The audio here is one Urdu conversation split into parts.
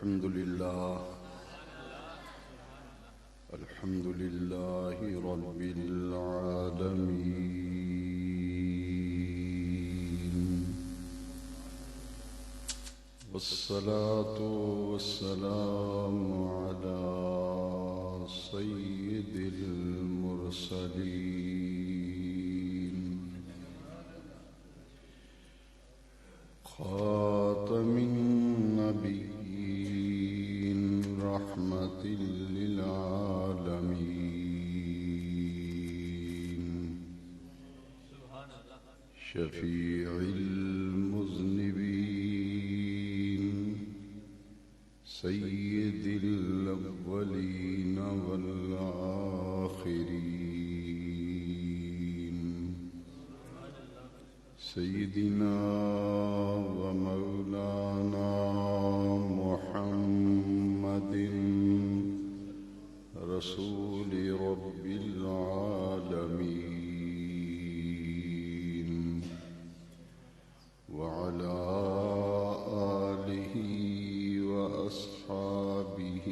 الحمد لله رب العالمين، والصلاة والسلام على سيد المرسلين خاتم النبيين رحمة للعالمين، شفيع المذنبين، سيد الأولين والآخرين، سيدنا ومولانا محمد رسول رب العالمين، وعلى آله وأصحابه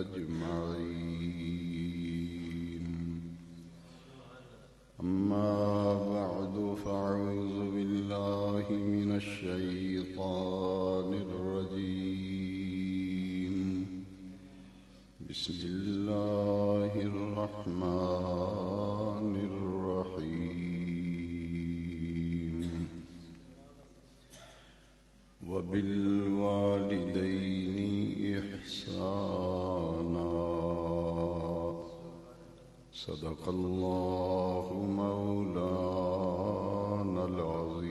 أجمعين. أما بعد، فأعوذ بالله من الشيطان الرجيم. بسم الله الرحمن الرحيم. وبالوالدين إحسانا، صدق الله مولانا العظيم.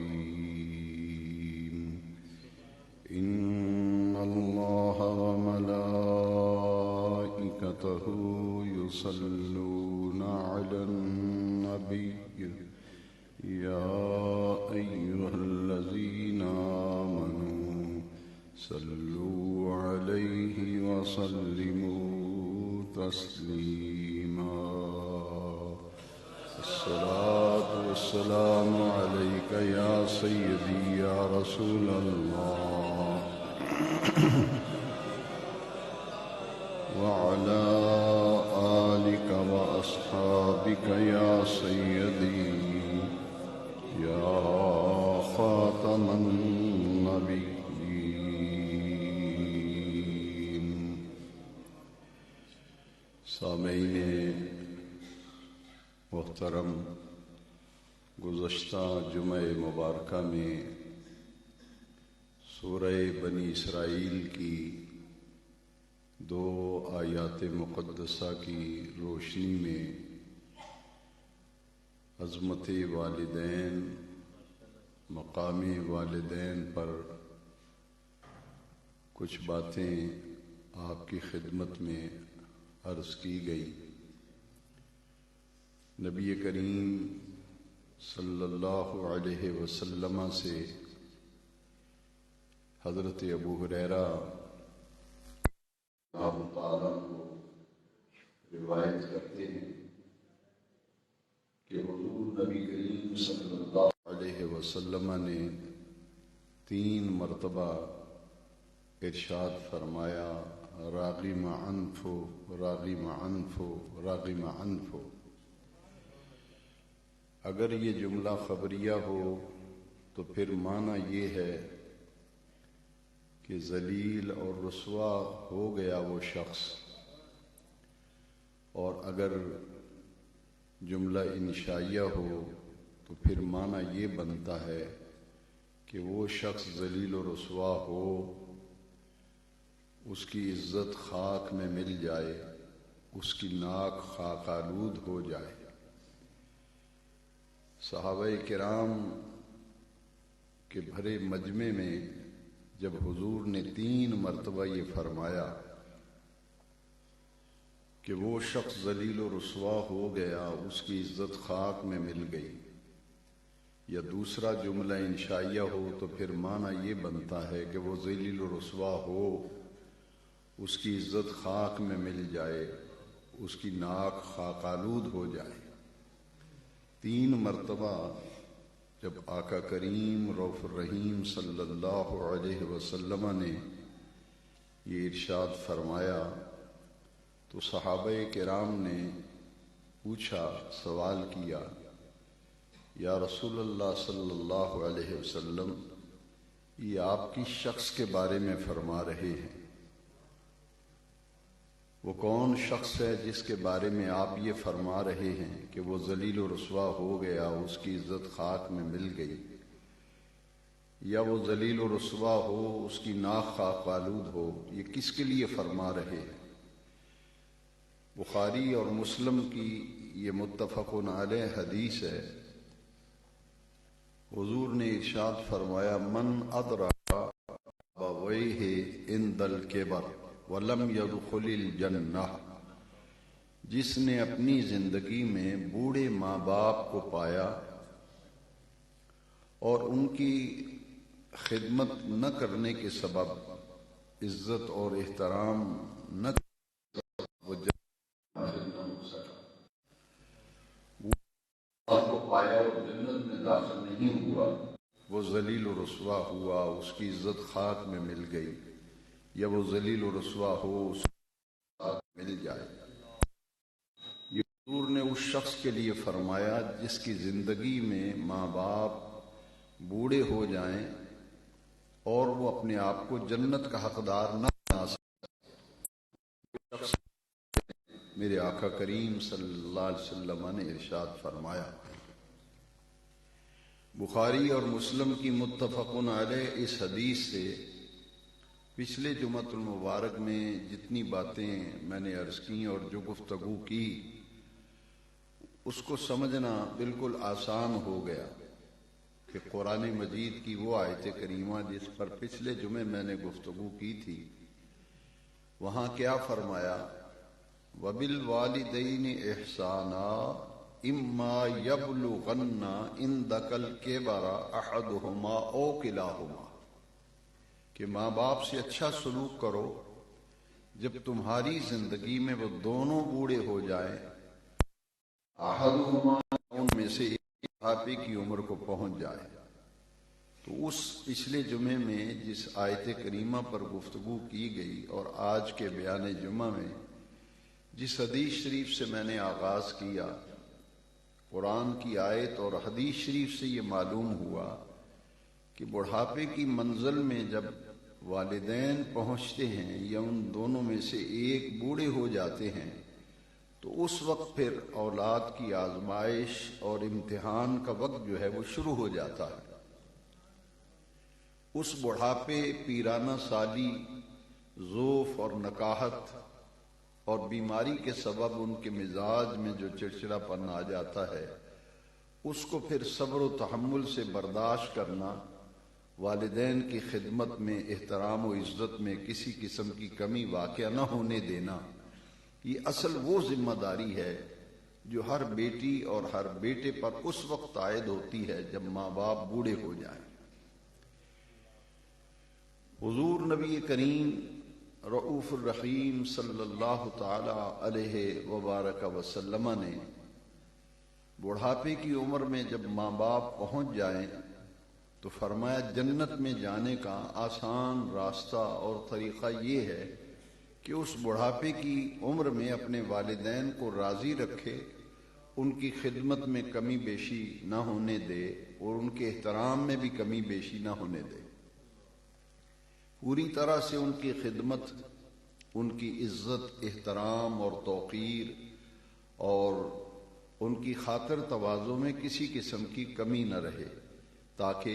إن الله وملائكته يصلون على النبي، يا أيها الذين آمنوا صلوا عليه وسلموا تسليما. الصلاة والسلام عليك يا سيدي يا رسول الله، وعلى آلك وأصحابك يا سيدي يا خاتم النبيين. سامعین محترم، گزشتہ جمعہ مبارکہ میں سورہ بنی اسرائیل کی 2 آیات مقدسہ کی روشنی میں عظمت والدین، مقام والدین پر کچھ باتیں آپ کی خدمت میں عرض کی گئی. نبی کریم صلی اللہ علیہ وسلم سے حضرت ابو ہریرہ اللہ تعالیٰ کو روایت کرتے ہیں کہ حضور نبی کریم صلی اللہ علیہ وسلم نے 3 مرتبہ ارشاد فرمایا: راغم عنفو، راغم عنفو، راغم عنفو. اگر یہ جملہ خبریہ ہو تو پھر معنی یہ ہے کہ ذلیل اور رسوا ہو گیا وہ شخص، اور اگر جملہ انشائیہ ہو تو پھر معنی یہ بنتا ہے کہ وہ شخص ذلیل و رسوا ہو، اس کی عزت خاک میں مل جائے، اس کی ناک خاک آلود ہو جائے. صحابہ کرام کے بھرے مجمع میں جب حضور نے 3 مرتبہ یہ فرمایا کہ وہ شخص ذلیل و رسوا ہو گیا، اس کی عزت خاک میں مل گئی، یا دوسرا جملہ انشائیہ ہو تو پھر معنی یہ بنتا ہے کہ وہ ذلیل و رسوا ہو، اس کی عزت خاک میں مل جائے، اس کی ناک خاک آلود ہو جائے. 3 مرتبہ جب آقا کریم رؤوف الرحیم صلی اللہ علیہ وسلم نے یہ ارشاد فرمایا تو صحابہ کرام نے پوچھا، سوال کیا، یا رسول اللہ صلی اللہ علیہ وسلم، یہ آپ کی شخص کے بارے میں فرما رہے ہیں، وہ کون شخص ہے جس کے بارے میں آپ یہ فرما رہے ہیں کہ وہ ذلیل و رسوا ہو گیا، اس کی عزت خاک میں مل گئی، یا وہ ذلیل و رسوا ہو، اس کی ناک خاک آلود ہو؟ یہ کس کے لیے فرما رہے ہیں؟ بخاری اور مسلم کی یہ متفق علیہ حدیث ہے۔ حضور نے ارشاد فرمایا، من ادرک ابویہ عند الکبر ولم يدخل الجنہ، جس نے اپنی زندگی میں بوڑھے ماں باپ کو پایا اور ان کی خدمت نہ کرنے کے سبب عزت اور احترام نہ وہ آپ کو پایا اور جنت میں داخل نہیں ہوا، وہ ذلیل و رسوا ہوا، اس کی عزت خاک میں مل گئی، یا وہ ذلیل و رسوا ہو، اس کو خاک مل جائے۔ یہ حضور نے اس شخص کے لیے فرمایا جس کی زندگی میں ماں باپ بوڑھے ہو جائیں اور وہ اپنے آپ کو جنت کا حقدار نہ بنا سکے۔ میرے آقا کریم صلی اللہ علیہ وسلم نے ارشاد فرمایا، بخاری اور مسلم کی متفق علیہ اس حدیث سے پچھلے جمعۃ المبارک میں جتنی باتیں میں نے عرض کی اور جو گفتگو کی، اس کو سمجھنا بالکل آسان ہو گیا کہ قرآن مجید کی وہ آیت کریمہ جس پر پچھلے جمعے میں نے گفتگو کی تھی، وہاں کیا فرمایا؟ وَبِالْوَالِدَيْنِ إِحْسَانًا إِمَّا يَبْلُغَنَّ عِندَكَ الْكِبَرَ أَحَدُهُمَا أَوْ كِلَاهُمَا، کہ ماں باپ سے اچھا سلوک کرو جب تمہاری زندگی میں وہ دونوں بوڑھے ہو جائیں، أَحَدُهُمَا، ان میں سے ایک بڑھاپے کی عمر کو پہنچ جائے۔ تو اس پچھلے جمعے میں جس آیت کریمہ پر گفتگو کی گئی اور آج کے بیان جمعہ میں جس حدیث شریف سے میں نے آغاز کیا، قرآن کی آیت اور حدیث شریف سے یہ معلوم ہوا کہ بڑھاپے کی منزل میں جب والدین پہنچتے ہیں یا ان دونوں میں سے ایک بوڑھے ہو جاتے ہیں تو اس وقت پھر اولاد کی آزمائش اور امتحان کا وقت جو ہے وہ شروع ہو جاتا ہے۔ اس بڑھاپے، پیرانہ سالی، ضعف اور نکاہت اور بیماری کے سبب ان کے مزاج میں جو چڑچڑا پن آ جاتا ہے، اس کو پھر صبر و تحمل سے برداشت کرنا، والدین کی خدمت میں، احترام و عزت میں کسی قسم کی کمی واقع نہ ہونے دینا، یہ اصل وہ ذمہ داری ہے جو ہر بیٹی اور ہر بیٹے پر اس وقت عائد ہوتی ہے جب ماں باپ بوڑھے ہو جائیں۔ حضور نبی کریم رؤوف الرحیم صلی اللہ تعالی علیہ وبارک وسلم نے بڑھاپے کی عمر میں جب ماں باپ پہنچ جائیں تو فرمایا، جنت میں جانے کا آسان راستہ اور طریقہ یہ ہے کہ اس بڑھاپے کی عمر میں اپنے والدین کو راضی رکھے، ان کی خدمت میں کمی بیشی نہ ہونے دے اور ان کے احترام میں بھی کمی بیشی نہ ہونے دے، پوری طرح سے ان کی خدمت، ان کی عزت، احترام اور توقیر اور ان کی خاطر تواضع میں کسی قسم کی کمی نہ رہے، تاکہ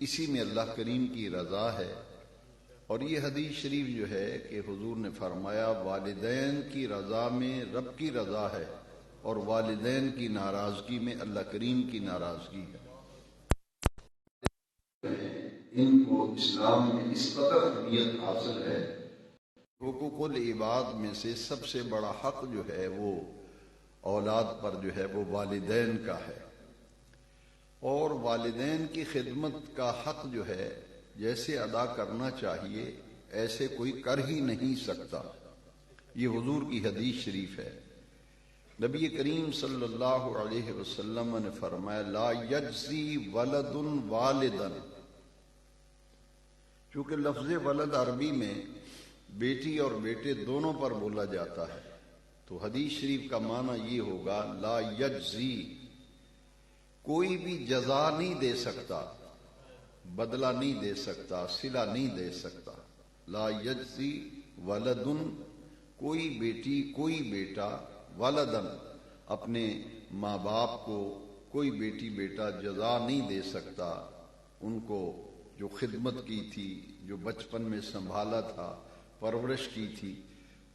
اسی میں اللہ کریم کی رضا ہے۔ اور یہ حدیث شریف جو ہے کہ حضور نے فرمایا، والدین کی رضا میں رب کی رضا ہے اور والدین کی ناراضگی میں اللہ کریم کی ناراضگی ہے۔ ان کو اسلام میں اس قدر اہمیت حاصل ہے، حقوق العباد میں سے سب سے بڑا حق جو ہے وہ اولاد پر جو ہے وہ والدین کا ہے، اور والدین کی خدمت کا حق جو ہے جیسے ادا کرنا چاہیے ایسے کوئی کر ہی نہیں سکتا۔ یہ حضور کی حدیث شریف ہے۔ نبی کریم صلی اللہ علیہ وسلم نے فرمایا، لا یجزی ولد والدا، چونکہ لفظ ولد عربی میں بیٹی اور بیٹے دونوں پر بولا جاتا ہے، تو حدیث شریف کا معنی یہ ہوگا لا یجزی، کوئی بھی جزا نہیں دے سکتا، بدلہ نہیں دے سکتا، صلہ نہیں دے سکتا۔ لا یجزی ولدن، کوئی بیٹی کوئی بیٹا، ولدن اپنے ماں باپ کو کوئی بیٹی بیٹا جزا نہیں دے سکتا، ان کو جو خدمت کی تھی، جو بچپن میں سنبھالا تھا، پرورش کی تھی،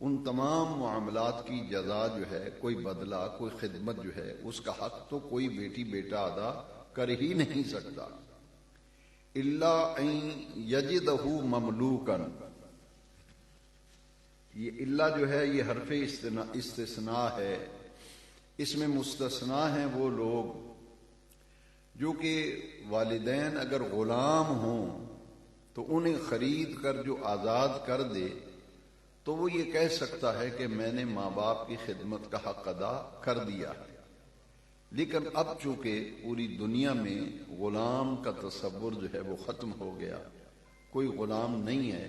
ان تمام معاملات کی جزا جو ہے، کوئی بدلہ، کوئی خدمت جو ہے، اس کا حق تو کوئی بیٹی بیٹا ادا کر ہی نہیں سکتا۔ الا ان یجدہ مملوکا، یہ الا جو ہے یہ حرف استثناء ہے، اس میں مستثنا ہیں وہ لوگ جو کہ والدین اگر غلام ہوں تو انہیں خرید کر جو آزاد کر دے تو وہ یہ کہہ سکتا ہے کہ میں نے ماں باپ کی خدمت کا حق ادا کر دیا ہے۔ لیکن اب چونکہ پوری دنیا میں غلام کا تصور جو ہے وہ ختم ہو گیا، کوئی غلام نہیں ہے،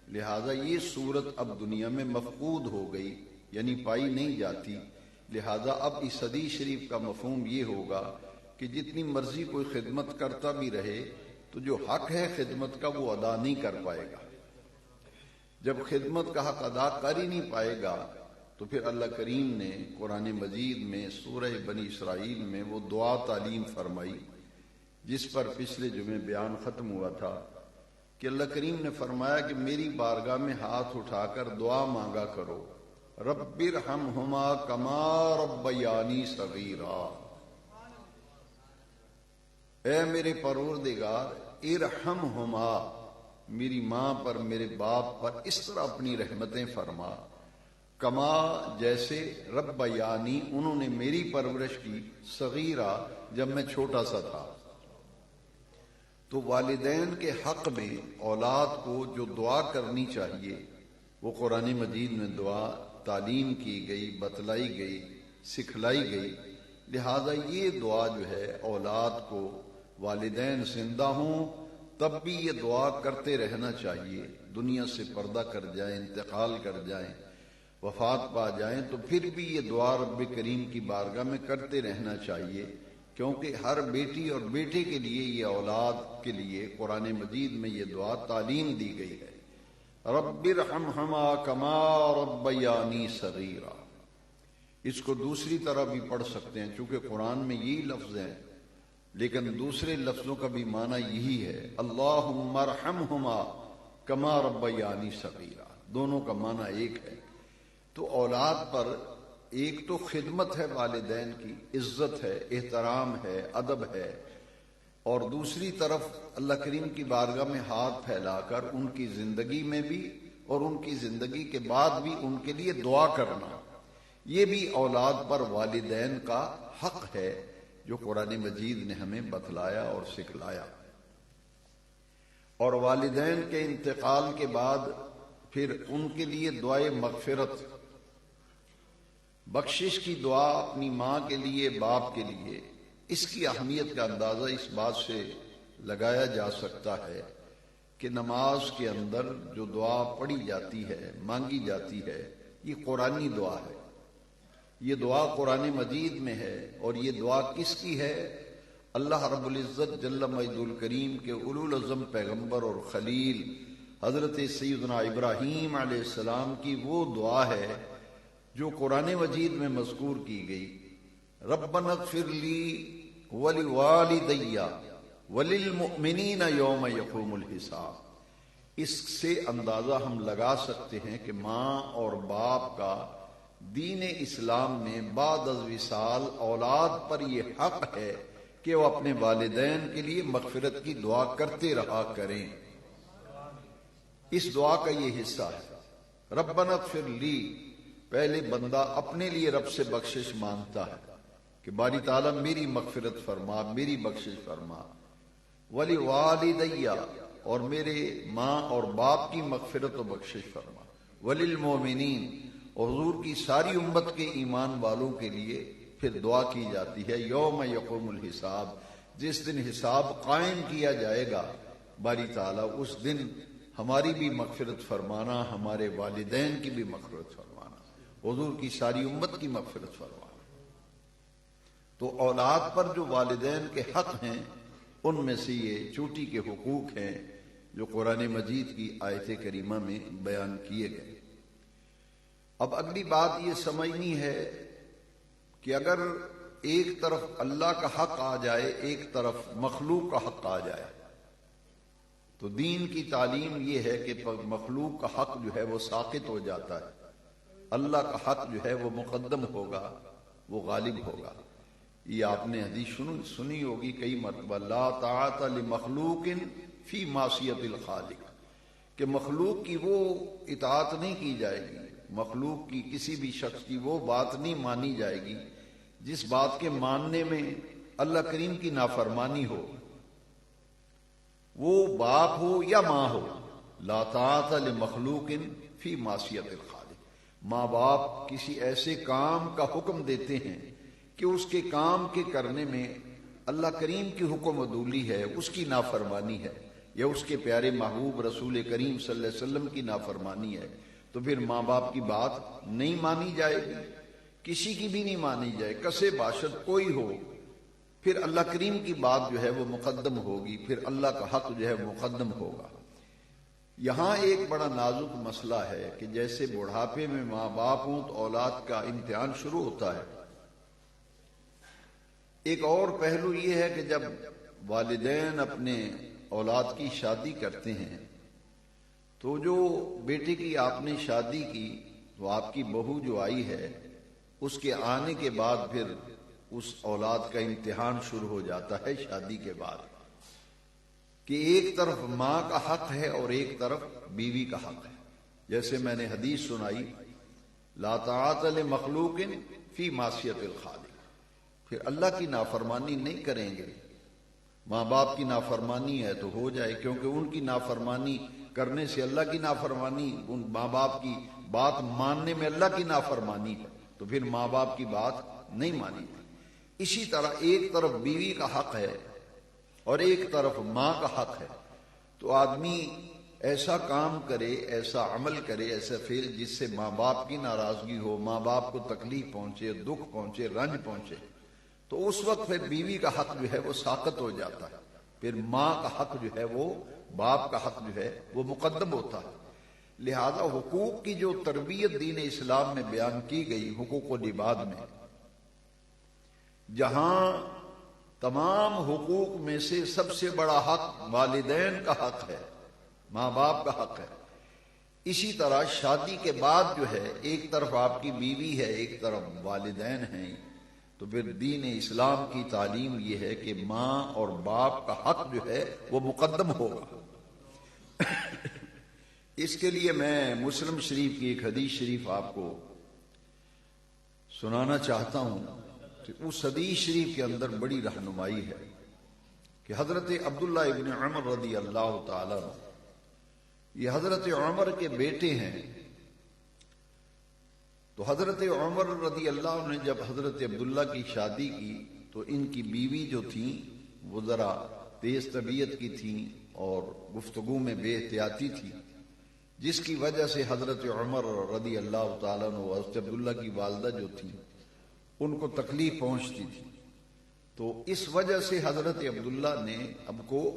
لہذا یہ صورت اب دنیا میں مفقود ہو گئی، یعنی پائی نہیں جاتی۔ لہذا اب اس حدیث شریف کا مفہوم یہ ہوگا کہ جتنی مرضی کوئی خدمت کرتا بھی رہے تو جو حق ہے خدمت کا وہ ادا نہیں کر پائے گا۔ جب خدمت کا حق ادا کر ہی نہیں پائے گا تو پھر اللہ کریم نے قرآن مجید میں سورہ بنی اسرائیل میں وہ دعا تعلیم فرمائی، جس پر پچھلے جمعے بیان ختم ہوا تھا کہ اللہ کریم نے فرمایا کہ میری بارگاہ میں ہاتھ اٹھا کر دعا مانگا کرو، رب ارحمہما کما ربیانی صغیرا، اے میرے پروردگار ارحمہما، میری ماں پر میرے باپ پر اس طرح اپنی رحمتیں فرما، کما جیسے ربیانی انہوں نے میری پرورش کی، صغیرہ جب میں چھوٹا سا تھا۔ تو والدین کے حق میں اولاد کو جو دعا کرنی چاہیے وہ قرآن مجید میں دعا تعلیم کی گئی، بتلائی گئی، سکھلائی گئی۔ لہذا یہ دعا جو ہے اولاد کو والدین زندہ ہوں تب بھی یہ دعا کرتے رہنا چاہیے، دنیا سے پردہ کر جائیں، انتقال کر جائیں، وفات پا جائیں تو پھر بھی یہ دعا رب کریم کی بارگاہ میں کرتے رہنا چاہیے، کیونکہ ہر بیٹی اور بیٹے کے لیے، یہ اولاد کے لیے قرآن مجید میں یہ دعا تعلیم دی گئی ہے، رب ارحمہما کما ربیانی صغیرا۔ اس کو دوسری طرح بھی پڑھ سکتے ہیں، چونکہ قرآن میں یہی لفظ ہیں لیکن دوسرے لفظوں کا بھی معنی یہی ہے، اللہم ارحمہما کما ربیانی صغیرا، دونوں کا معنی ایک ہے۔ تو اولاد پر ایک تو خدمت ہے والدین کی، عزت ہے، احترام ہے، ادب ہے، اور دوسری طرف اللہ کریم کی بارگاہ میں ہاتھ پھیلا کر ان کی زندگی میں بھی اور ان کی زندگی کے بعد بھی ان کے لیے دعا کرنا، یہ بھی اولاد پر والدین کا حق ہے جو قرآن مجید نے ہمیں بتلایا اور سکھلایا۔ اور والدین کے انتقال کے بعد پھر ان کے لیے دعائے مغفرت، بخشش کی دعا اپنی ماں کے لیے، باپ کے لیے، اس کی اہمیت کا اندازہ اس بات سے لگایا جا سکتا ہے کہ نماز کے اندر جو دعا پڑھی جاتی ہے، مانگی جاتی ہے، یہ قرآنی دعا ہے، یہ دعا قرآن مجید میں ہے۔ اور یہ دعا کس کی ہے؟ اللہ رب العزت جل مجد الکریم کے اولو العزم پیغمبر اور خلیل حضرت سیدنا ابراہیم علیہ السلام کی وہ دعا ہے جو قرآن مجید میں مذکور کی گئی، ربنا اغفر لی ولوالدی وللمؤمنین یوم یقوم الحساب۔ اس سے اندازہ ہم لگا سکتے ہیں کہ ماں اور باپ کا دین اسلام میں بعد از وصال اولاد پر یہ حق ہے کہ وہ اپنے والدین کے لیے مغفرت کی دعا کرتے رہا کریں۔ اس دعا کا یہ حصہ ہے، ربنا اغفر لی، پہلے بندہ اپنے لیے رب سے بخشش مانگتا ہے کہ باری تعالیٰ میری مغفرت فرما، میری بخشش فرما، ولی والدیہ، اور میرے ماں اور باپ کی مغفرت و بخشش فرما، وللمؤمنین، اور حضور کی ساری امت کے ایمان والوں کے لیے پھر دعا کی جاتی ہے یوم یقوم الحساب، جس دن حساب قائم کیا جائے گا، باری تعالیٰ اس دن ہماری بھی مغفرت فرمانا، ہمارے والدین کی بھی مغفرت فرمانا، حضور کی ساری امت کی مغفرت فرمانا۔ تو اولاد پر جو والدین کے حق ہیں ان میں سے یہ چوٹی کے حقوق ہیں جو قرآن مجید کی آیت کریمہ میں بیان کیے گئے۔ اب اگلی بات یہ سمجھنی ہے کہ اگر ایک طرف اللہ کا حق آ جائے، ایک طرف مخلوق کا حق آ جائے، تو دین کی تعلیم یہ ہے کہ مخلوق کا حق جو ہے وہ ساقط ہو جاتا ہے، اللہ کا حق جو ہے وہ مقدم ہوگا، وہ غالب ہوگا۔ یہ آپ نے حدیث سنی ہوگی کئی مرتبہ، لا طاعت لمخلوق فی معصیت الخالق، کہ مخلوق کی وہ اطاعت نہیں کی جائے گی، مخلوق کی کسی بھی شخص کی وہ بات نہیں مانی جائے گی جس بات کے ماننے میں اللہ کریم کی نافرمانی ہو، وہ باپ ہو یا ماں ہو۔ لا طاعت لمخلوق فی معصیت الخالق، ماں باپ کسی ایسے کام کا حکم دیتے ہیں کہ اس کے کام کے کرنے میں اللہ کریم کی حکم عدولی ہے، اس کی نافرمانی ہے، یا اس کے پیارے محبوب رسول کریم صلی اللہ علیہ وسلم کی نافرمانی ہے، تو پھر ماں باپ کی بات نہیں مانی جائے گی، کسی کی بھی نہیں مانی جائے، کسے باشد کوئی ہو، پھر اللہ کریم کی بات جو ہے وہ مقدم ہوگی، پھر اللہ کا حق جو ہے مقدم ہوگا۔ یہاں ایک بڑا نازک مسئلہ ہے کہ جیسے بڑھاپے میں ماں باپ ہوں تو اولاد کا امتحان شروع ہوتا ہے، ایک اور پہلو یہ ہے کہ جب والدین اپنے اولاد کی شادی کرتے ہیں تو جو بیٹے کی آپ نے شادی کی تو آپ کی بہو جو آئی ہے اس کے آنے کے بعد پھر اس اولاد کا امتحان شروع ہو جاتا ہے شادی کے بعد، کہ ایک طرف ماں کا حق ہے اور ایک طرف بیوی کا حق ہے۔ جیسے میں نے حدیث سنائی، لا طاعت لمخلوق فی معصیت الخالق، پھر اللہ کی نافرمانی نہیں کریں گے، ماں باپ کی نافرمانی ہے تو ہو جائے، کیونکہ ان کی نافرمانی کرنے سے اللہ کی نافرمانی، ان ماں باپ کی بات ماننے میں اللہ کی نافرمانی ہے، تو پھر ماں باپ کی بات نہیں مانی جائے۔ اسی طرح ایک طرف بیوی کا حق ہے اور ایک طرف ماں کا حق ہے، تو آدمی ایسا کام کرے، ایسا عمل کرے، ایسا فعل جس سے ماں باپ کی ناراضگی ہو، ماں باپ کو تکلیف پہنچے، دکھ پہنچے، رنج پہنچے، تو اس وقت پھر بیوی کا حق جو ہے وہ ساقط ہو جاتا ہے، پھر ماں کا حق جو ہے وہ، باپ کا حق جو ہے وہ مقدم ہوتا ہے۔ لہذا حقوق کی جو تربیت دین اسلام میں بیان کی گئی، حقوق العباد میں، جہاں تمام حقوق میں سے سب سے بڑا حق والدین کا حق ہے، ماں باپ کا حق ہے، اسی طرح شادی کے بعد جو ہے ایک طرف آپ کی بیوی ہے، ایک طرف والدین ہیں، تو پھر دین اسلام کی تعلیم یہ ہے کہ ماں اور باپ کا حق جو ہے وہ مقدم ہوگا۔ اس کے لیے میں مسلم شریف کی ایک حدیث شریف آپ کو سنانا چاہتا ہوں کہ اس حدیث شریف کے اندر بڑی رہنمائی ہے کہ حضرت عبداللہ ابن عمر رضی اللہ تعالی عنہ، یہ حضرت عمر کے بیٹے ہیں، تو حضرت عمر رضی اللہ عنہ نے جب حضرت عبداللہ کی شادی کی تو ان کی بیوی جو تھیں وہ ذرا تیز طبیعت کی تھیں اور گفتگو میں بے احتیاطی تھی، جس کی وجہ سے حضرت عمر رضی اللہ تعالیٰ عنہ حضرت عبداللہ کی والدہ جو تھیں ان کو تکلیف پہنچتی تھی، تو اس وجہ سے حضرت عبداللہ نے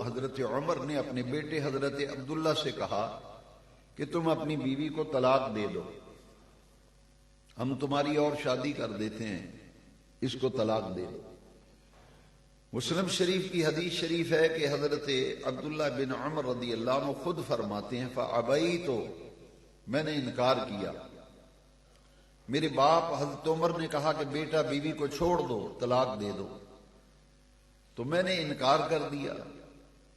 حضرت عمر نے اپنے بیٹے حضرت عبداللہ سے کہا کہ تم اپنی بیوی کو طلاق دے دو، ہم تمہاری اور شادی کر دیتے ہیں، اس کو طلاق دے دو۔ مسلم شریف کی حدیث شریف ہے کہ حضرت عبداللہ بن عمر رضی اللہ عنہ خود فرماتے ہیں فَأَبَيْتُ، میں نے انکار کیا، میرے باپ حضرت عمر نے کہا کہ بیٹا بیوی کو چھوڑ دو، طلاق دے دو، تو میں نے انکار کر دیا۔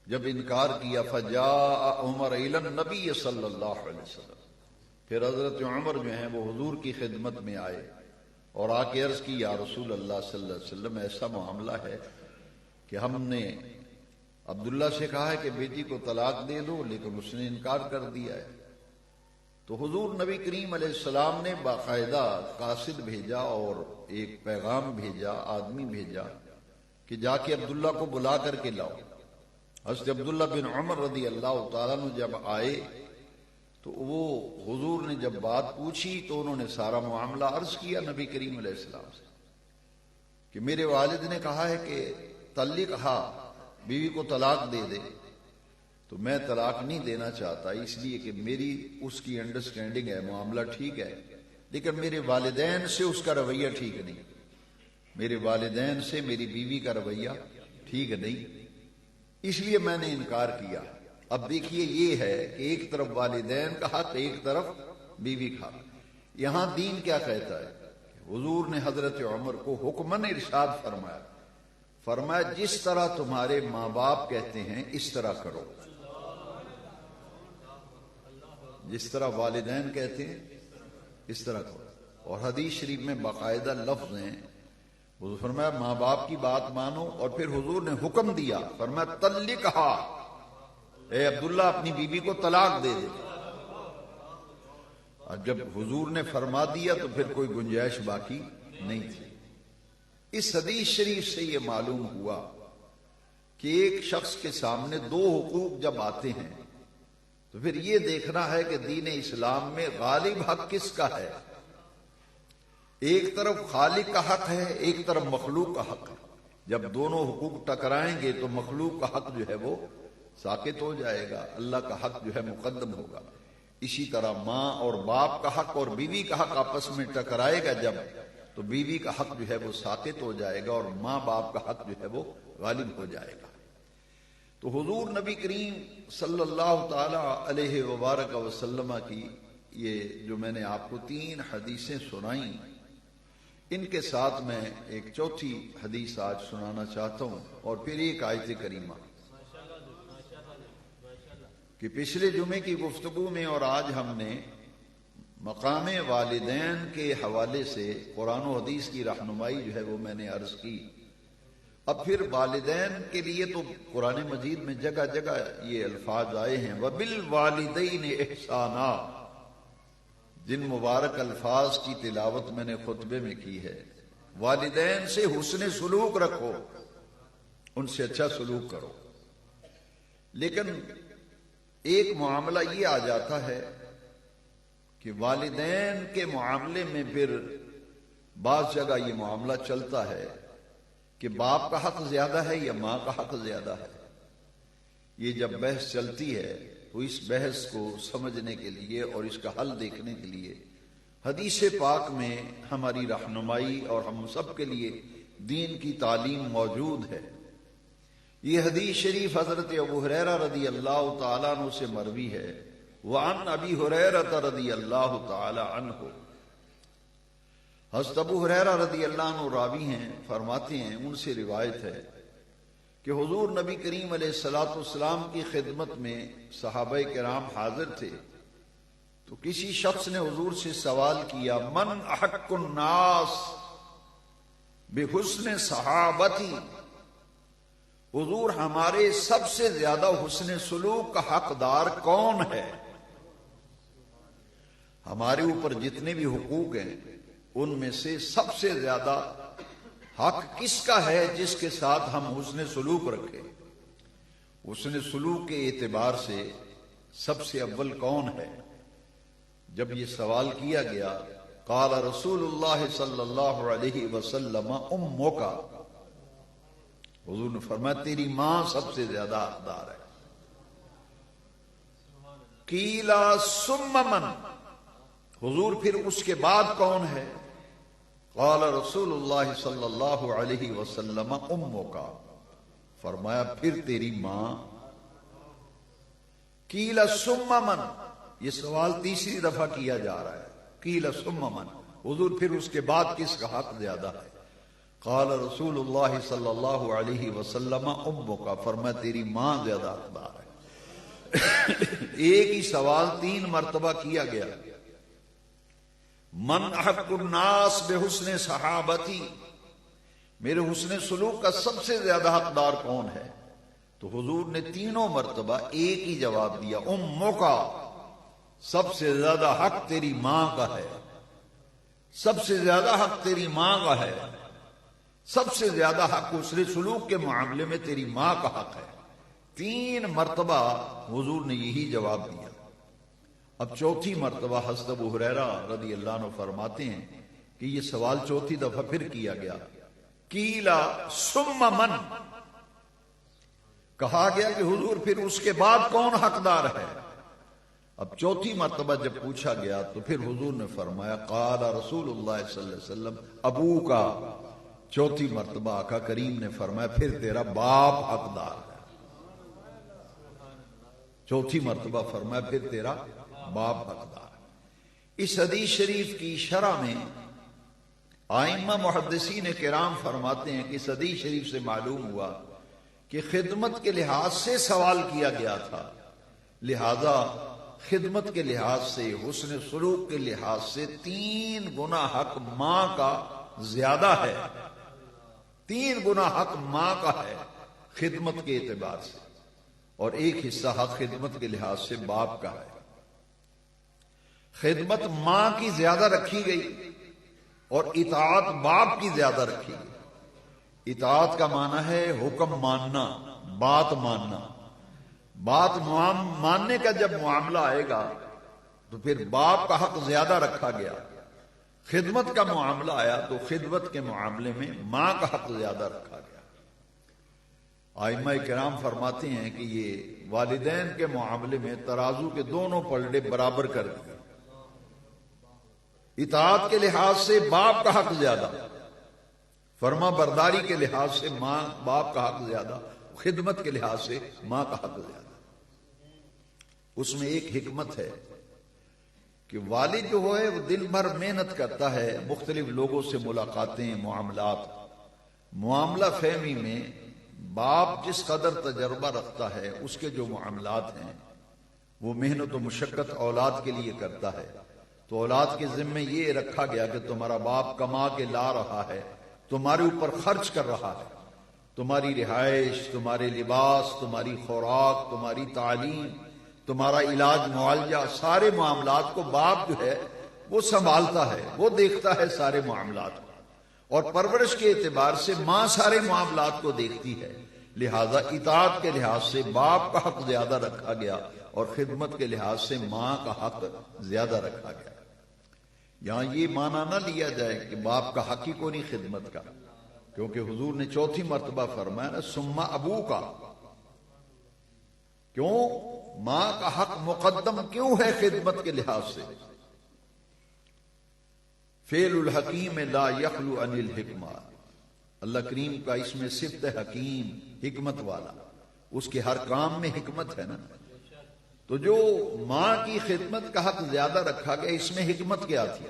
جب انکار کیا فَجَاءَ عُمَرَ إِلَى النَّبِيِّ صلی اللہ علیہ وسلم، پھر حضرت عمر جو ہیں وہ حضور کی خدمت میں آئے اور آ کے عرض کی، یا رسول اللہ صلی اللہ علیہ وسلم ایسا معاملہ ہے کہ ہم نے عبداللہ سے کہا ہے کہ بیٹی کو طلاق دے دو لیکن اس نے انکار کر دیا ہے۔ تو حضور نبی کریم علیہ السلام نے باقاعدہ قاصد بھیجا اور ایک پیغام بھیجا، آدمی بھیجا کہ جا کے عبداللہ کو بلا کر کے لاؤ۔ حضرت عبداللہ بن عمر رضی اللہ تعالیٰ عنہ جب آئے تو وہ حضور نے جب بات پوچھی تو انہوں نے سارا معاملہ عرض کیا نبی کریم علیہ السلام سے کہ میرے والد نے کہا ہے کہ طلق ہا، بیوی کو طلاق دے دے، تو میں طلاق نہیں دینا چاہتا، اس لیے کہ میری اس کی انڈرسٹینڈنگ ہے، معاملہ ٹھیک ہے، لیکن میرے والدین سے اس کا رویہ ٹھیک نہیں، میرے والدین سے میری بیوی کا رویہ ٹھیک نہیں، اس لیے میں نے انکار کیا۔ اب دیکھیے یہ ہے کہ ایک طرف والدین کا حق، ایک طرف بیوی کا حق۔ یہاں دین کیا کہتا ہے؟ حضور نے حضرت عمر کو حکماً ارشاد فرمایا جس طرح تمہارے ماں باپ کہتے ہیں اس طرح کرو، جس طرح والدین کہتے ہیں اس طرح کرو۔ اور حدیث شریف میں باقاعدہ لفظ ہیں، حضور فرمایا ماں باپ کی بات مانو، اور پھر حضور نے حکم دیا، فرمایا طلقھا، اے عبداللہ اپنی بیوی کو طلاق دے دے۔ اور جب حضور نے فرما دیا تو پھر کوئی گنجائش باقی نہیں تھی۔ اس حدیث شریف سے یہ معلوم ہوا کہ ایک شخص کے سامنے دو حقوق جب آتے ہیں تو پھر یہ دیکھنا ہے کہ دین اسلام میں غالب حق کس کا ہے۔ ایک طرف خالق کا حق ہے، ایک طرف مخلوق کا حق ہے۔ جب دونوں حقوق ٹکرائیں گے تو مخلوق کا حق جو ہے وہ ساقط ہو جائے گا، اللہ کا حق جو ہے مقدم ہوگا۔ اسی طرح ماں اور باپ کا حق اور بیوی کا حق آپس میں ٹکرائے گا جب، تو بیوی کا حق جو ہے وہ ساقط ہو جائے گا اور ماں باپ کا حق جو ہے وہ غالب ہو جائے گا۔ تو حضور نبی کریم صلی اللہ تعالی علیہ وبارک وسلم کی یہ جو میں نے آپ کو 3 حدیثیں سنائیں، ان کے ساتھ میں ایک چوتھی حدیث آج سنانا چاہتا ہوں، اور پھر ایک آیت کریمہ کہ پچھلے جمعے کی گفتگو میں اور آج ہم نے مقام والدین کے حوالے سے قرآن و حدیث کی رہنمائی جو ہے وہ میں نے عرض کی۔ اب پھر والدین کے لیے تو قرآن مجید میں جگہ جگہ یہ الفاظ آئے ہیں، وَبِالْوَالِدَيْنِ احسانا، جن مبارک الفاظ کی تلاوت میں نے خطبے میں کی ہے۔ والدین سے حسن سلوک رکھو، ان سے اچھا سلوک کرو۔ لیکن ایک معاملہ یہ آ جاتا ہے کہ والدین کے معاملے میں پھر بعض جگہ یہ معاملہ چلتا ہے کہ باپ کا حق زیادہ ہے یا ماں کا حق زیادہ ہے۔ یہ جب بحث چلتی ہے تو اس بحث کو سمجھنے کے لیے اور اس کا حل دیکھنے کے لیے حدیث پاک میں ہماری رہنمائی اور ہم سب کے لیے دین کی تعلیم موجود ہے۔ یہ حدیث شریف حضرت ابو ہریرہ رضی اللہ تعالیٰ عنہ سے مروی ہے، وعن ابی ہریرہ رضی اللہ تعالیٰ عنہ۔ حضرت ابو ہریرہ رضی اللہ عنہ راوی ہیں، فرماتے ہیں ان سے روایت ہے کہ حضور نبی کریم علیہ الصلوۃ والسلام کی خدمت میں صحابہ کرام حاضر تھے، تو کسی شخص نے حضور سے سوال کیا، من احق الناس بحسن صحابتی، حضور ہمارے سب سے زیادہ حسن سلوک کا حقدار کون ہے؟ ہمارے اوپر جتنے بھی حقوق ہیں ان میں سے سب سے زیادہ حق کس کا ہے جس کے ساتھ ہم حسن سلوک رکھیں؟ حسن سلوک کے اعتبار سے سب سے اول کون ہے؟ جب یہ سوال کیا گیا، قال رسول اللہ صلی اللہ علیہ وسلم امک، حضور نے فرمایا تیری ماں سب سے زیادہ حقدار ہے۔ قیلا ثم من، حضور پھر اس کے بعد کون ہے؟ قال رسول اللہ صلی اللہ علیہ وسلم امک، فرمایا پھر تیری ماں۔ قیل ثم من، یہ سوال تیسری دفعہ کیا جا رہا ہے، قیل ثم من، حضور پھر اس کے بعد کس کا حق زیادہ ہے؟ قال رسول اللہ صلی اللہ علیہ وسلم امک، فرمایا تیری ماں زیادہ حقدار ہے۔ ایک ہی سوال 3 مرتبہ کیا گیا، من احق الناس بحسن صحابتی، میرے حسن سلوک کا سب سے زیادہ حقدار کون ہے؟ تو حضور نے 3 مرتبہ ایک ہی جواب دیا، امک، سب سے زیادہ حق تیری ماں کا ہے، سب سے زیادہ حق تیری ماں کا ہے، سب سے زیادہ حق حسن سلوک کے معاملے میں تیری ماں کا حق ہے۔ 3 مرتبہ حضور نے یہی جواب دیا. اب چوتھی مرتبہ حضرت ابو ہریرہ رضی اللہ عنہ فرماتے ہیں کہ یہ سوال چوتھی دفعہ پھر کیا گیا. قیلا ثم من، کہا گیا کہ حضور پھر اس کے بعد کون حقدار ہے. اب چوتھی مرتبہ جب پوچھا گیا تو پھر حضور نے فرمایا قال رسول اللہ صلی اللہ علیہ وسلم ابو کا. چوتھی مرتبہ آقا کریم نے فرمایا پھر تیرا باپ حقدار ہے. چوتھی مرتبہ فرمایا پھر تیرا باپ حقدار. اس حدیث شریف کی شرح میں ائمہ محدثین کرام فرماتے ہیں کہ اس حدیث شریف سے معلوم ہوا کہ خدمت کے لحاظ سے سوال کیا گیا تھا، لہذا خدمت کے لحاظ سے، حسن سلوک کے لحاظ سے 3 گنا حق ماں کا زیادہ ہے. 3 گنا حق ماں کا ہے خدمت کے اعتبار سے، اور 1 حصہ حق خدمت کے لحاظ سے باپ کا ہے. خدمت ماں کی زیادہ رکھی گئی اور اطاعت باپ کی زیادہ رکھی گئی. اطاعت کا معنی ہے حکم ماننا، بات ماننا. بات ماننے کا جب معاملہ آئے گا تو پھر باپ کا حق زیادہ رکھا گیا. خدمت کا معاملہ آیا تو خدمت کے معاملے میں ماں کا حق زیادہ رکھا گیا. ائمہ کرام فرماتے ہیں کہ یہ والدین کے معاملے میں ترازو کے دونوں پلڑے برابر کر دیے. اطاعت کے لحاظ سے باپ کا حق زیادہ، فرما برداری کے لحاظ سے باپ کا حق زیادہ، خدمت کے لحاظ سے ماں کا حق زیادہ. اس میں ایک حکمت ہے کہ والد جو ہے وہ دن بھر محنت کرتا ہے، مختلف لوگوں سے ملاقاتیں، معاملہ فہمی میں باپ جس قدر تجربہ رکھتا ہے اس کے جو معاملات ہیں وہ محنت و مشقت اولاد کے لیے کرتا ہے. تو اولاد کے ذمے یہ رکھا گیا کہ تمہارا باپ کما کے لا رہا ہے، تمہارے اوپر خرچ کر رہا ہے، تمہاری رہائش، تمہارے لباس، تمہاری خوراک، تمہاری تعلیم، تمہارا علاج معالجہ، سارے معاملات کو باپ جو ہے وہ سنبھالتا ہے، وہ دیکھتا ہے سارے معاملات کو. اور پرورش کے اعتبار سے ماں سارے معاملات کو دیکھتی ہے. لہذا اطاعت کے لحاظ سے باپ کا حق زیادہ رکھا گیا اور خدمت کے لحاظ سے ماں کا حق زیادہ رکھا گیا. یہاں یہ معنی نہ لیا جائے کہ باپ کا حق ہی کو نہیں خدمت کا، کیونکہ حضور نے چوتھی مرتبہ فرمایا نا ثم ابو کا. کیوں؟ ماں کا حق مقدم کیوں ہے خدمت کے لحاظ سے؟ فعل الحکیم لا یخلو عن الحکمہ. اللہ کریم کا اس میں صفت حکیم، حکمت والا، اس کے ہر کام میں حکمت ہے نا. تو جو ماں کی خدمت کا حق زیادہ رکھا گیا، اس میں حکمت کیا تھی؟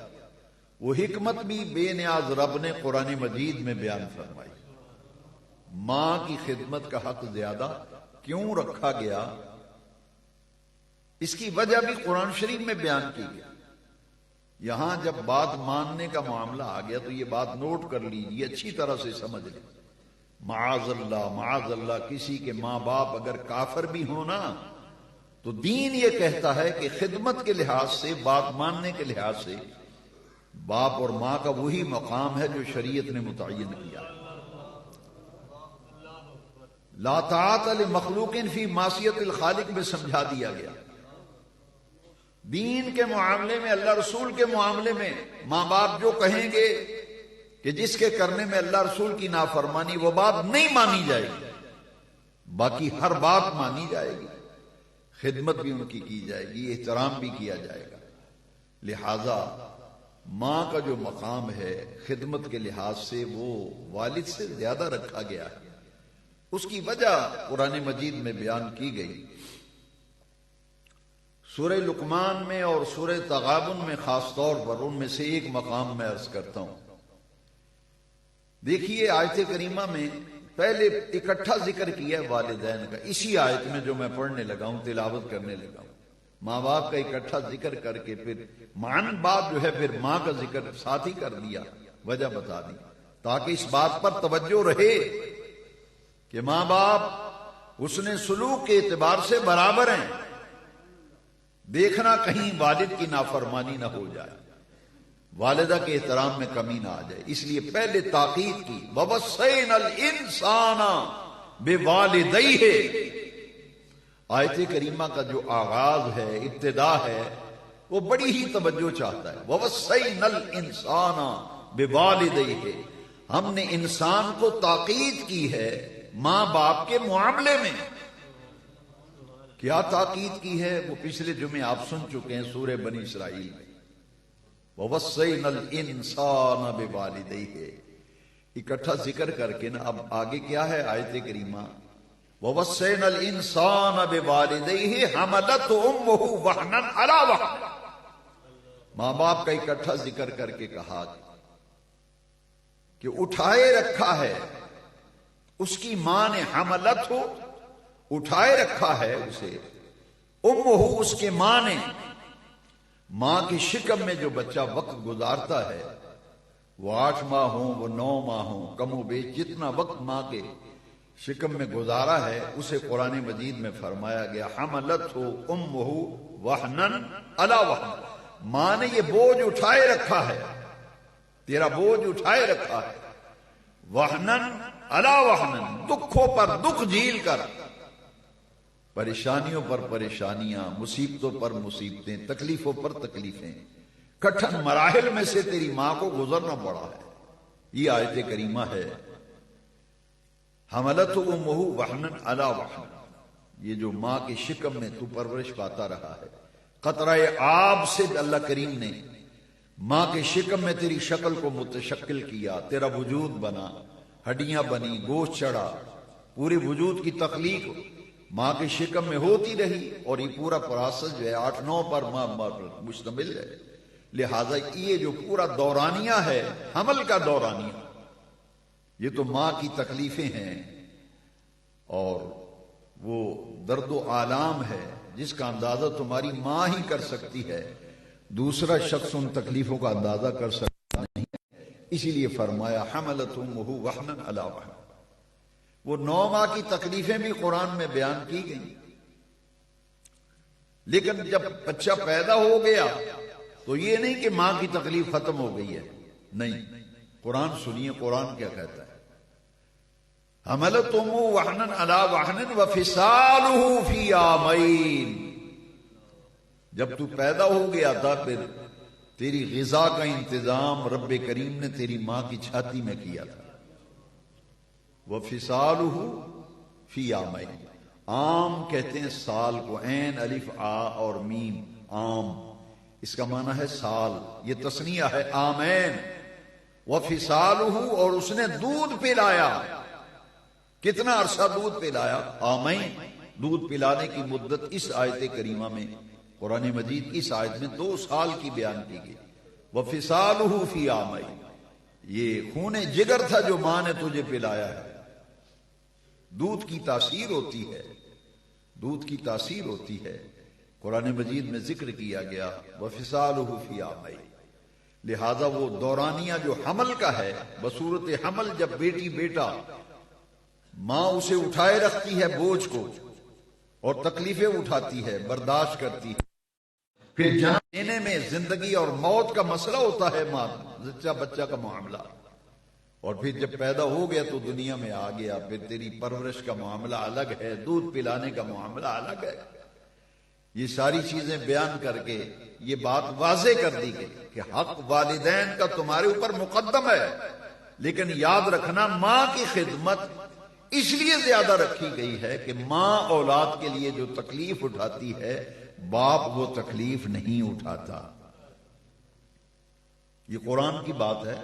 وہ حکمت بھی بے نیاز رب نے قرآن مجید میں بیان فرمائی. ماں کی خدمت کا حق زیادہ کیوں رکھا گیا، اس کی وجہ بھی قرآن شریف میں بیان کی گئی. یہاں جب بات ماننے کا معاملہ آ گیا تو یہ بات نوٹ کر لیجیے، اچھی طرح سے سمجھ لیں. معاذ اللہ کسی کے ماں باپ اگر کافر بھی ہونا تو دین یہ کہتا ہے کہ خدمت کے لحاظ سے، بات ماننے کے لحاظ سے باپ اور ماں کا وہی مقام ہے جو شریعت نے متعین کیا. لا طاعت لمخلوق فی معصیت الخالق میں سمجھا دیا گیا. دین کے معاملے میں، اللہ رسول کے معاملے میں ماں باپ جو کہیں گے کہ جس کے کرنے میں اللہ رسول کی نافرمانی، وہ بات نہیں مانی جائے گی. باقی ہر بات مانی جائے گی، خدمت بھی ان کی جائے گی، احترام بھی کیا جائے گا. لہذا ماں کا جو مقام ہے خدمت کے لحاظ سے وہ والد سے زیادہ رکھا گیا ہے. اس کی وجہ قرآن مجید میں بیان کی گئی. سورہ لقمان میں اور سورہ تغابن میں خاص طور پر ان میں سے ایک مقام میں عرض کرتا ہوں. دیکھیے آیت کریمہ میں پہلے اکٹھا ذکر کیا ہے والدین کا. اسی آیت میں جو میں پڑھنے لگا ہوں، تلاوت کرنے لگا ہوں، ماں باپ کا اکٹھا ذکر کر کے پھر معن باپ جو ہے پھر ماں کا ذکر ساتھ ہی کر دیا. وجہ بتا دی تاکہ اس بات پر توجہ رہے کہ ماں باپ حسن سلوک کے اعتبار سے برابر ہیں. دیکھنا کہیں والد کی نافرمانی نہ ہو جائے، والدہ کے احترام میں کمی نہ آ جائے. اس لیے پہلے تاکید کی وَوَصَّيْنَا الْإِنسَانَ بِوَالِدَيْهِ. آیت کریمہ کا جو آغاز ہے، ابتدا ہے، وہ بڑی ہی توجہ چاہتا ہے۔ وَوَصَّيْنَا الْإِنسَانَ بِوَالِدَيْهِ، ہم نے انسان کو تاکید کی ہے ماں باپ کے معاملے میں۔ کیا تاکید کی ہے وہ پچھلے جمعے آپ سن چکے ہیں سورہ بنی اسرائیل میں۔ وَوَصَّيْنَا الْإِنسَانَ بِوَالِدَيْهِ، اکٹھا ذکر کر کے نا اب آگے کیا ہے آیت کریمہ؟ وَوَصَّيْنَا الْإِنسَانَ بِوَالِدَيْهِ حَمَلَتْهُ أُمُّهُ وَهْنًا عَلَىٰ وَهْنٍ، ماں باپ کا اکٹھا ذکر کر کے کہا کہ اٹھائے رکھا ہے اس کی ماں نے، حملتہ اٹھائے رکھا ہے اسے، امہ اس کے ماں نے، ماں کی شکم میں جو بچہ وقت گزارتا ہے، وہ 8 ماہ ہوں وہ 9 ماہ ہوں، کم و بیش جتنا وقت ماں کے شکم میں گزارا ہے اسے قرآن مجید میں فرمایا گیا حملتہ امہ وہنن علی وہن، ماں نے یہ بوجھ اٹھائے رکھا ہے، تیرا بوجھ اٹھائے رکھا ہے، وہنن علی وہنن، دکھوں پر دکھ جھیل کر، پریشانیوں پر پریشانیاں، مصیبتوں پر مصیبتیں، تکلیفوں پر تکلیفیں، کٹھن مراحل میں سے تیری ماں کو گزرنا پڑا ہے۔ یہ آیت کریمہ ہے حملتہ امہ وہنن علی وہن، یہ جو ماں کی شکم میں تو پرورش پاتا رہا ہے، قطرہ آب سے اللہ کریم نے ماں کے شکم میں تیری شکل کو متشکل کیا، تیرا وجود بنا، ہڈیاں بنی، گوشت چڑھا، پورے وجود کی تخلیق ماں کے شکم میں ہوتی رہی، اور یہ پورا پروسیس جو ہے 8-9 پر ماں مشتمل ہے۔ لہذا یہ جو پورا دورانیہ ہے، حمل کا دورانیہ، یہ تو ماں کی تکلیفیں ہیں اور وہ درد و آلام ہے جس کا اندازہ تمہاری ماں ہی کر سکتی ہے، دوسرا شخص ان تکلیفوں کا اندازہ کر سکتا نہیں، اسی لیے فرمایا حملتہ امہ وہنن علی وہن۔ وہ 9 ماہ کی تکلیفیں بھی قرآن میں بیان کی گئیں، لیکن جب بچہ پیدا ہو گیا تو یہ نہیں کہ ماں کی تکلیف ختم ہو گئی ہے، نہیں، قرآن سنیے قرآن کیا کہتا ہے، حملتہ امہ وہنن علی وہن وفصالہ فی عامین، جب تو پیدا ہو گیا تھا پھر تیری غذا کا انتظام رب کریم نے تیری ماں کی چھاتی میں کیا تھا۔ وفصالہ فی عامین، عام کہتے ہیں سال کو، عین الف آ اور میم، عام، اس کا معنی ہے سال، یہ تثنیہ ہے عامین۔ وفصالہ، اور اس نے دودھ پلایا، کتنا عرصہ دودھ پلایا؟ عامین، دودھ پلانے کی مدت اس آیت کریمہ میں، قرآن مجید اس آیت میں 2 سال کی بیان کی گئی۔ وفصالہ فی عامین، یہ خون جگر تھا جو ماں نے تجھے پلایا ہے۔ دودھ کی تاثیر ہوتی ہے، دودھ کی تاثیر ہوتی ہے، قرآن مجید میں ذکر کیا گیا وفصالہ فی عامین۔ لہذا وہ دورانیہ جو حمل کا ہے، بصورت حمل جب بیٹی بیٹا، ماں اسے اٹھائے رکھتی ہے بوجھ کو اور تکلیفیں اٹھاتی ہے، برداشت کرتی ہے، پھر جنم دینے میں زندگی اور موت کا مسئلہ ہوتا ہے ماں بچہ کا معاملہ، اور پھر جب پیدا ہو گیا تو دنیا میں آ گیا، پھر تیری پرورش کا معاملہ الگ ہے، دودھ پلانے کا معاملہ الگ ہے۔ یہ ساری چیزیں بیان کر کے یہ بات واضح کر دی گئی کہ حق والدین کا تمہارے اوپر مقدم ہے، لیکن یاد رکھنا ماں کی خدمت اس لیے زیادہ رکھی گئی ہے کہ ماں اولاد کے لیے جو تکلیف اٹھاتی ہے، باپ وہ تکلیف نہیں اٹھاتا۔ یہ قرآن کی بات ہے۔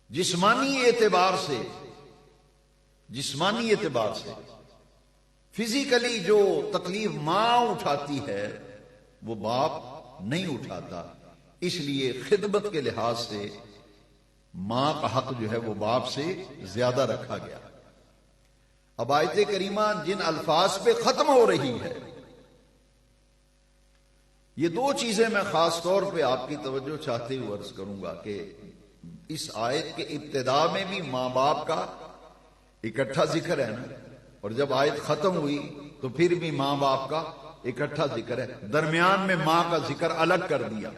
جسمانی اعتبار سے فزیکلی جو تکلیف ماں اٹھاتی ہے وہ باپ نہیں اٹھاتا، اس لیے خدمت کے لحاظ سے ماں کا حق جو ہے وہ باپ سے زیادہ رکھا گیا۔ اب آیت کریمہ جن الفاظ پہ ختم ہو رہی ہے، یہ 2 چیزیں میں خاص طور پہ آپ کی توجہ چاہتے ہوئے عرض کروں گا کہ اس آیت کے ابتدا میں بھی ماں باپ کا اکٹھا ذکر ہے نا، اور جب آیت ختم ہوئی تو پھر بھی ماں باپ کا اکٹھا ذکر ہے، درمیان میں ماں کا ذکر الگ کر دیا۔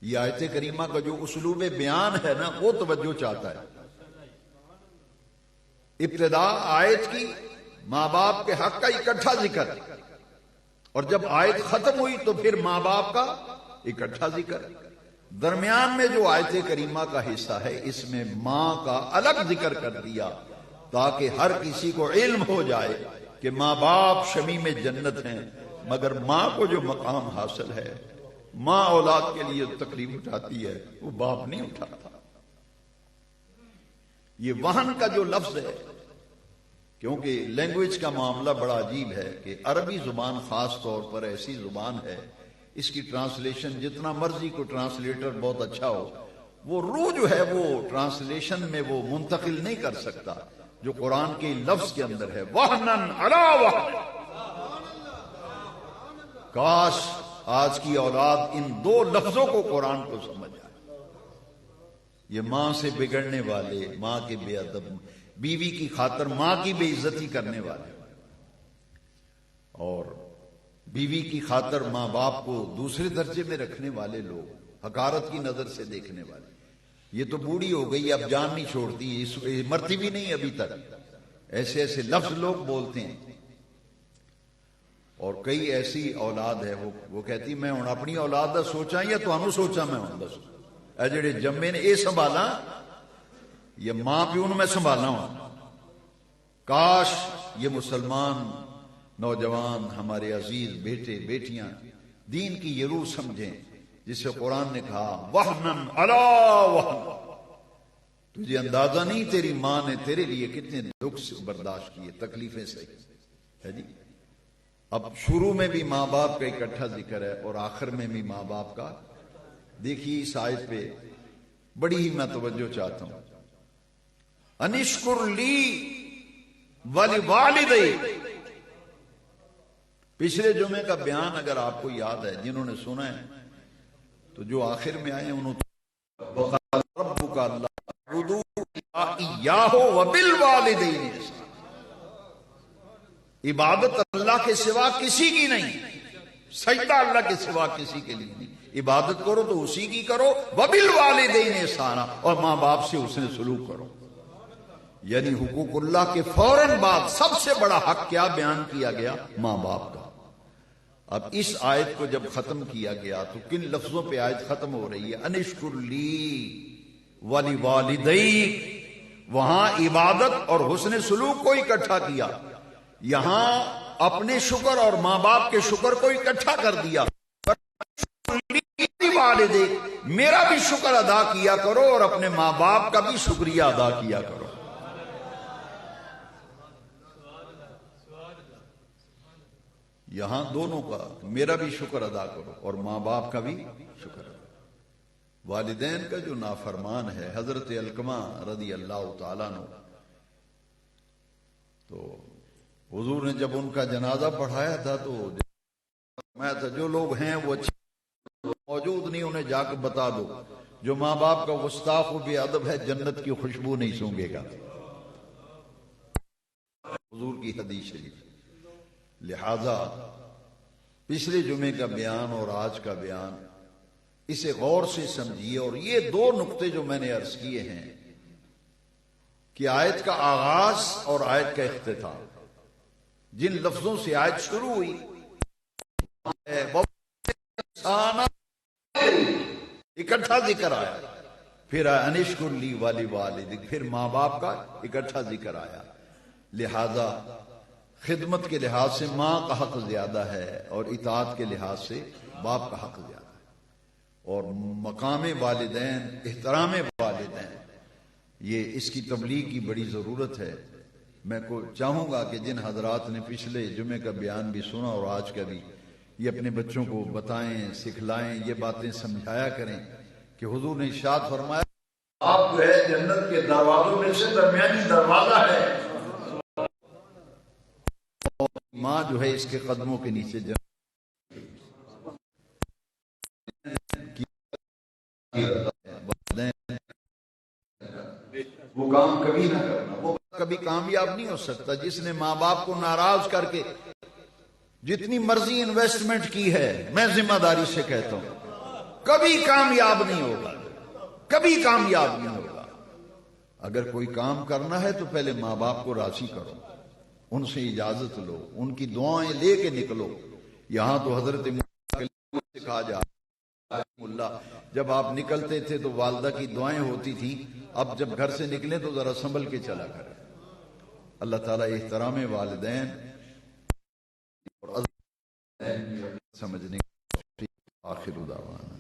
یہ آیت کریمہ کا جو اسلوب بیان ہے نا، وہ توجہ چاہتا ہے۔ ابتدا آیت کی ماں باپ کے حق کا اکٹھا ذکر، اور جب آیت ختم ہوئی تو پھر ماں باپ کا اکٹھا ذکر۔ درمیان میں جو آیت کریمہ کا حصہ ہے اس میں ماں کا الگ ذکر کر دیا تاکہ ہر کسی کو علم ہو جائے کہ ماں باپ شمیم جنت ہیں، مگر ماں کو جو مقام حاصل ہے، ماں اولاد کے لیے تکلیف اٹھاتی ہے، وہ باپ نہیں اٹھاتا۔ یہ وہن کا جو لفظ ہے، کیونکہ لینگویج کا معاملہ بڑا عجیب ہے کہ عربی زبان خاص طور پر ایسی زبان ہے، اس کی ٹرانسلیشن جتنا مرضی کو ٹرانسلیٹر بہت اچھا ہو، وہ روح جو ہے وہ ٹرانسلیشن میں وہ منتقل نہیں کر سکتا جو قرآن کے لفظ کے اندر ہے، وہنن علی وہن۔ کاش آج کی اولاد ان دو لفظوں کو قرآن کو سمجھ جائے۔ یہ ماں سے بگڑنے والے، ماں کے بے ادب، بیوی کی خاطر ماں کی بے عزتی کرنے والے، اور بیوی کی خاطر ماں باپ کو دوسرے درجے میں رکھنے والے لوگ، حقارت کی نظر سے دیکھنے والے، یہ تو بوڑھی ہو گئی اب جان نہیں چھوڑتی، مرتی بھی نہیں ابھی تک، ایسے ایسے لفظ لوگ بولتے ہیں۔ اور کئی ایسی اولاد ہے وہ کہتی میں ہوں اپنی اولاد دا سوچا یا تو سوچا میں ہوں، بس اے جڑے جمے نے اے سنبھالا یا ماں پیو میں سنبھالنا ہوں۔ کاش یہ مسلمان نوجوان، ہمارے عزیز بیٹے بیٹیاں دین کی یہ روح سمجھیں جسے قرآن نے کہا وہنن علی وہن۔ تجھے اندازہ نہیں تیری ماں نے تیرے لیے کتنے دکھ سے برداشت کیے، تکلیفیں سہی ہے جی۔ اب شروع میں بھی ماں باپ کا اکٹھا ذکر ہے اور آخر میں بھی ماں باپ کا۔ دیکھیے اس آیت پہ بڑی ہی میں توجہ چاہتا ہوں، انشکر لی ولوالدی۔ پچھلے جمعے کا بیان اگر آپ کو یاد ہے، جنہوں نے سنا ہے تو جو آخر میں آئے انہوں وَقَالَ رَبُّكَ أَلَّا تَعْبُدُوا إِلَّا إِيَّاهُ وَبِالْوَالِدَيْنِ إِحْسَانًا۔ عبادت اللہ کے سوا کسی کی نہیں، سجدہ اللہ کے سوا کسی کے لیے نہیں، عبادت کرو تو اسی کی کرو، وَبِالْوَالِدَيْنِ إِحْسَانًا، اور ماں باپ سے حسن سلوک کرو۔ یعنی حقوق اللہ کے فوراً بعد سب سے بڑا حق کیا بیان کیا گیا؟ ماں باپ کا۔ اب اس آیت کو جب ختم کیا گیا تو کن لفظوں پہ آیت ختم ہو رہی ہے؟ انشکر لی ولیوالدیک۔ وہاں عبادت اور حسن سلوک کو اکٹھا کیا، یہاں اپنے شکر اور ماں باپ کے شکر کو اکٹھا کر دیا۔ میرا بھی شکر ادا کیا کرو اور اپنے ماں باپ کا بھی شکریہ ادا کیا کرو۔ یہاں دونوں کا، میرا بھی شکر ادا کرو اور ماں باپ کا بھی شکر ادا کرو۔ والدین کا جو نافرمان ہے، حضرت علقمہ رضی اللہ تعالیٰ عنہ، تو حضور نے جب ان کا جنازہ پڑھایا تھا تو میں تھا جو لوگ ہیں وہ اچھے موجود نہیں، انہیں جا کے بتا دو جو ماں باپ کا گستاخ و بے ادب ہے جنت کی خوشبو نہیں سونگے گا، حضور کی حدیث شریف۔ لہذا پچھلے جمعے کا بیان اور آج کا بیان اسے غور سے سمجھیے، اور یہ دو نقطے جو میں نے عرض کیے ہیں کہ آیت کا آغاز اور آیت کا اختتام، جن لفظوں سے آیت شروع ہوئی اکٹھا ذکر آیا، پھر انشکر لی ولیوالدیک، پھر ماں باپ کا اکٹھا ذکر آیا۔ لہذا خدمت کے لحاظ سے ماں کا حق زیادہ ہے اور اطاعت کے لحاظ سے باپ کا حق زیادہ ہے، اور مقام والدین، احترام والدین، یہ اس کی تبلیغ کی بڑی ضرورت ہے۔ میں کو چاہوں گا کہ جن حضرات نے پچھلے جمعے کا بیان بھی سنا اور آج کا بھی، یہ اپنے بچوں کو بتائیں، سکھلائیں، یہ باتیں سمجھایا کریں کہ حضور نے ارشاد فرمایا آپ جو ہے جنت کے دروازوں میں سے درمیانی دروازہ ہے، ماں جو ہے اس کے قدموں کے نیچے وہ کام کبھی نہ کرنا، وہ کبھی کامیاب نہیں ہو سکتا جس نے ماں باپ کو ناراض کر کے جتنی مرضی انویسٹمنٹ کی ہے، میں ذمہ داری سے کہتا ہوں کبھی کامیاب نہیں ہوگا، کبھی کامیاب نہیں ہوگا۔ اگر کوئی کام کرنا ہے تو پہلے ماں باپ کو راضی کرو، ان سے اجازت لو، ان کی دعائیں لے کے نکلو۔ یہاں تو حضرت سکھا جا اللہ، جب آپ نکلتے تھے تو والدہ کی دعائیں ہوتی تھیں، اب جب گھر سے نکلیں تو ذرا سنبھل کے چلا کریں۔ اللہ تعالیٰ احترام والدین اور سمجھنے آخر دعوانا